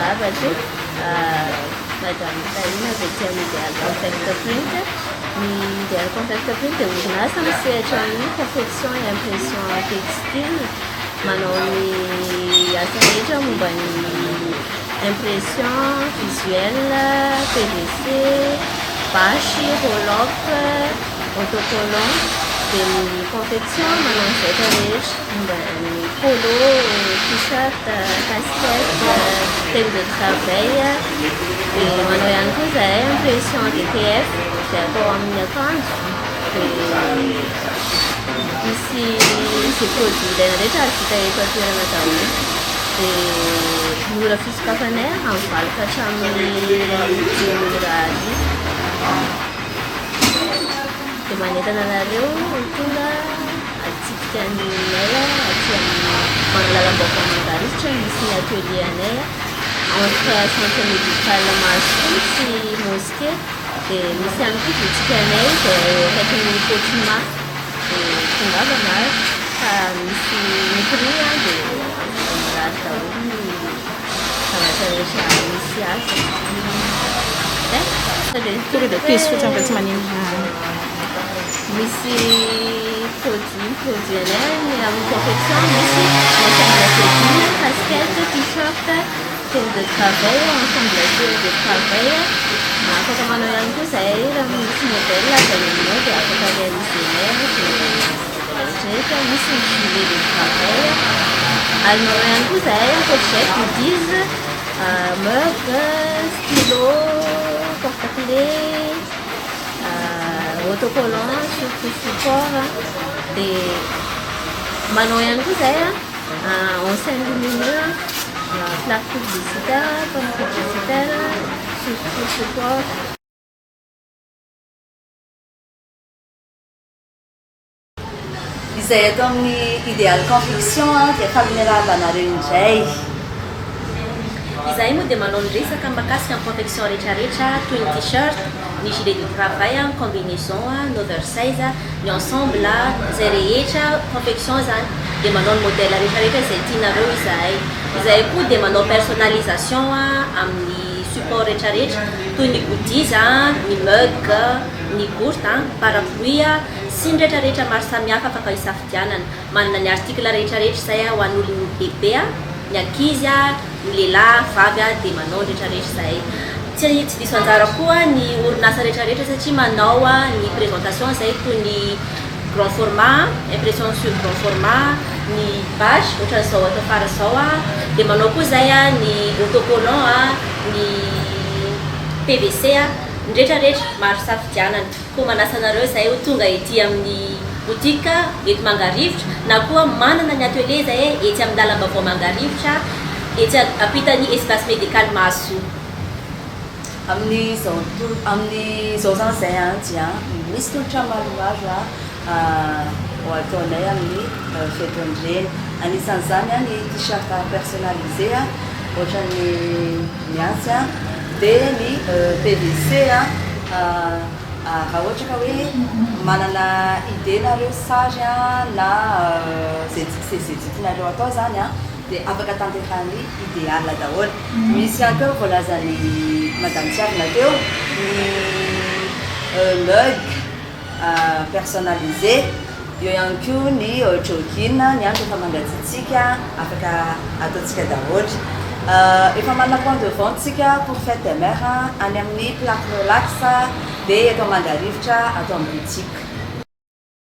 zavatry madame Taina dia tia Ideal Compact Print. Ny Ideal Compact Print dia orinasa misehatra amin'ny confection et impression textile. Manao ny asa rehetra momba ny impression visuelle, PVC, bâche, roll-up, autocollant. Dia ny confection manao ny zavatra rehetra momba ny polo, t-shirt, casquette, tenue de travail. Dia manao ihany koa zahay impression DTF dia atao amin'ny akanjo. Dia misy produit ilaina rehetra ary vita eto an-toerana daholo. Dia mora fisokafanay amin'ny valika hatramin'ny 10 000 arivo. Dia manentana anareo tonga atsipika anay aty amin'ny Manalalam-baovao Mangarivotra misy ny atelier anay entre centre médical Mahasoa sy mosquée. Dia misy ihany koa boutique anay dia akaikin'ny Potima. Dia tongava maro fa misy ny prix dia mirary daholo ny zavatra rehetra misy azy. Piso fotsiny fa tsy manino. Misy produit anay amin'ny confection misy ensemble de casquette, t-shirt, tenue de travail, ensemble de travail. Afaka manao ihany koa zahay raha misy modèle avalinao dia afaka réalisenay rehetra. Misy ny gilet de travail. Ary manao ihany koa zahay pochette, goodies, mug, stylo, porte-clés, autocollant, surtout support. Dia manao ihany koa zahay enseigne lumineuse, plaque publicitaire, panneau publicitaire, surtout support. Izay atao amin'ny Ideal Confection dia faminarana indray. Izahay moa dia manao ny resaka mahakasika ny confection rehetrarehetra toy ny t-shirt, ny gilet de travail, combinaison, ny oversize, ny ensemble, izay rehetra confection zany. Dia manao ny modèle rehetrarehetra izay tianareo izahay. Izahay koa dia manao personnalisation amin'ny support rehetrarehetra toy ny goodies, ny mug, ny gourde, parapluie sy ny rehetrarehetra maro samihafa afaka hisafidianana. Manana ny article rehetrarehetra izay ho an'olony bebe, ny ankizy, ny lehilahy, vavy dia manao ny rehetrarehetra izay. Tsy diso anjara koa ny orinasa rehetrarehetra satria manao ny présentation izay toy ny grand format, impression sur grand format, ny bâche ohatran'izao atao fara izao. Dia manao koa izay ny autocollant, ny PVC, ny rehetrarehetra maro safidianana. Koa manasa anareo izay ho tonga ety amin'ny boutique eto Mangarivotra na koa manana ny atelier izay ety amin'ny Lalam-baovao Mangarivotra ety ampitan'ny espace médical Mahasoa. Amin'izao zany izay dia misy tongotra maromaro ho ataonay amin'ny fetin-dreny. Anisan'izany ny t-shirt personnalisé ohatran'ny miantsy dia ny PVC raha ohatra ka hoe manana idée nareo sary na zay tianareo atao zany dia afaka tanterahany Ideal daholo. Misy ihany koa voalazany madame Tiarina teo ny mug personnalisé. Eo ihany koa ny jogging ny andro efa mangatsiatsika afaka ataontsika daholo. Efa manana point de vente tsika pour fête des mères any amin'ny Plaque Relax dia eto Mangarivotra atao amin'ny boutique.